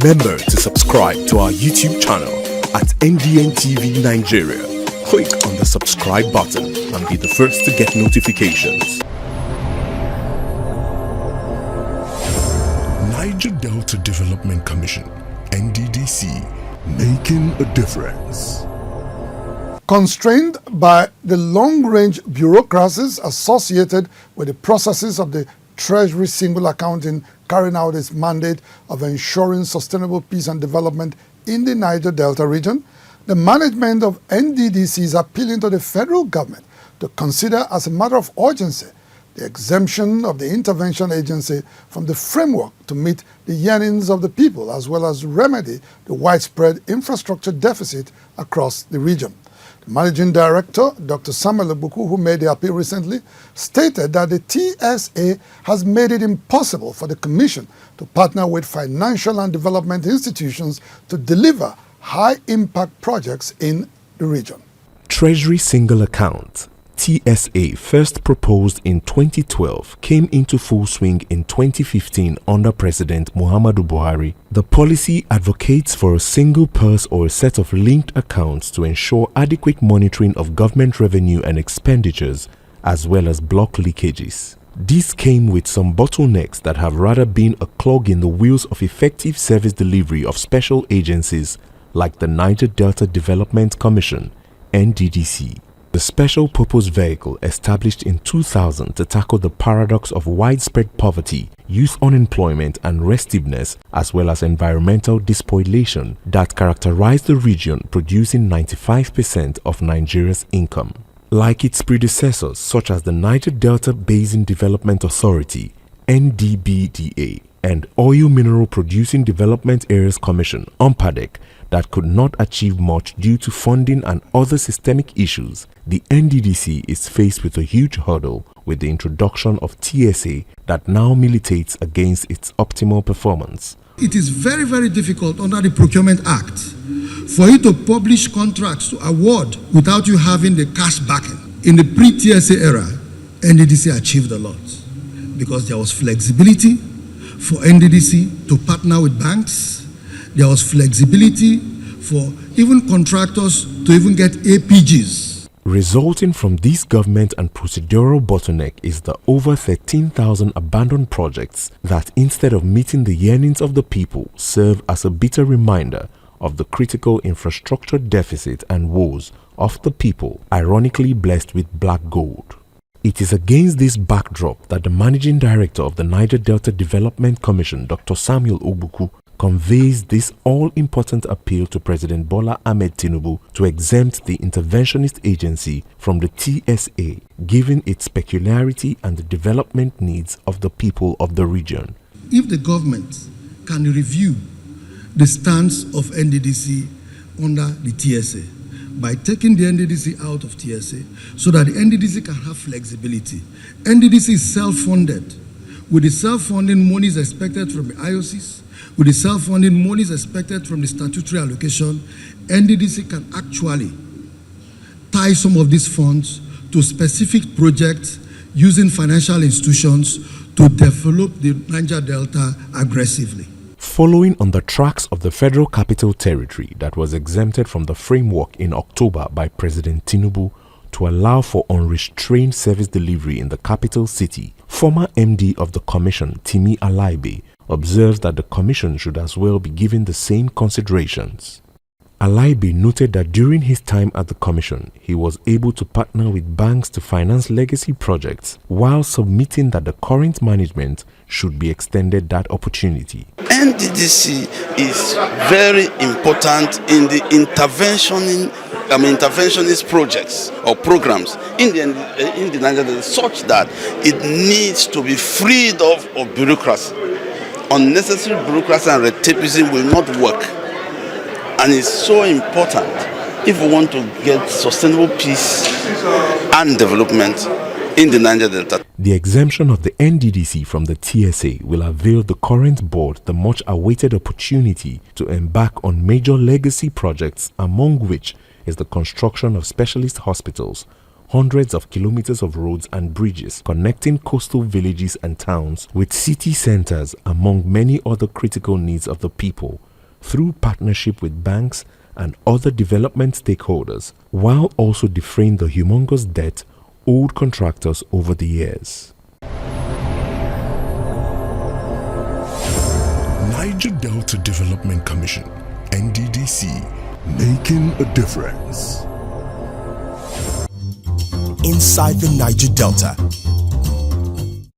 Remember to subscribe to our YouTube channel at NDN Nigeria. Click on the subscribe button and be the first to get notifications. Niger Delta Development Commission, NDDC, making a difference. Constrained by the long-range bureaucracies associated with the processes of the Treasury Single Account in carrying out its mandate of ensuring sustainable peace and development in the Niger Delta region, the management of NDDC is appealing to the federal government to consider as a matter of urgency the exemption of the intervention agency from the framework to meet the yearnings of the people, as well as remedy the widespread infrastructure deficit across the region. The Managing Director, Dr. Samuel Ogbuku, who made the appeal recently, stated that the TSA has made it impossible for the Commission to partner with financial and development institutions to deliver high-impact projects in the region. Treasury Single Account TSA, first proposed in 2012, came into full swing in 2015 under President Muhammadu Buhari. The policy advocates for a single purse or a set of linked accounts to ensure adequate monitoring of government revenue and expenditures, as well as block leakages. This came with some bottlenecks that have rather been a clog in the wheels of effective service delivery of special agencies like the Niger Delta Development Commission, NDDC. The special purpose vehicle established in 2000 to tackle the paradox of widespread poverty, youth unemployment and restiveness, as well as environmental despoilation that characterize the region, producing 95% of Nigeria's income. Like its predecessors such as the Niger Delta Basin Development Authority, NDBDA, and Oil Mineral Producing Development Areas Commission, UMPADEC, that could not achieve much due to funding and other systemic issues, the NDDC is faced with a huge hurdle with the introduction of TSA that now militates against its optimal performance. It is very, very difficult under the Procurement Act for you to publish contracts to award without you having the cash backing. In the pre-TSA era, NDDC achieved a lot because there was flexibility for NDDC to partner with banks. There was flexibility for even contractors to even get APGs. Resulting from this government and procedural bottleneck is the over 13,000 abandoned projects that, instead of meeting the yearnings of the people, serve as a bitter reminder of the critical infrastructure deficit and woes of the people, ironically blessed with black gold. It is against this backdrop that the Managing Director of the Niger Delta Development Commission, Dr. Samuel Ogbuku, conveys this all-important appeal to President Bola Ahmed Tinubu to exempt the interventionist agency from the TSA, given its peculiarity and the development needs of the people of the region. If the government can review the stance of NDDC under the TSA by taking the NDDC out of TSA so that the NDDC can have flexibility. NDDC is self-funded. With the self-funding monies expected from the IOCs, with the self-funding monies expected from the statutory allocation, NDDC can actually tie some of these funds to specific projects using financial institutions to develop the Niger Delta aggressively. Following on the tracks of the Federal Capital Territory that was exempted from the framework in October by President Tinubu to allow for unrestrained service delivery in the capital city, former MD of the Commission, Timi Alaibe, observes that the Commission should as well be given the same considerations. Alaibe noted that during his time at the Commission, he was able to partner with banks to finance legacy projects, while submitting that the current management should be extended that opportunity. NDDC is very important in the interventionist projects or programs in the Niger Delta, such that it needs to be freed of bureaucracy. Unnecessary bureaucracy and red tapeism will not work. And it's so important if we want to get sustainable peace and development in the Niger Delta. The exemption of the NDDC from the TSA will avail the current board the much awaited opportunity to embark on major legacy projects, among which is the construction of specialist hospitals, hundreds of kilometers of roads and bridges connecting coastal villages and towns with city centers, among many other critical needs of the people, through partnership with banks and other development stakeholders, while also defraying the humongous debt owed contractors over the years. Niger Delta Development Commission, NDDC, making a difference. Inside the Niger Delta,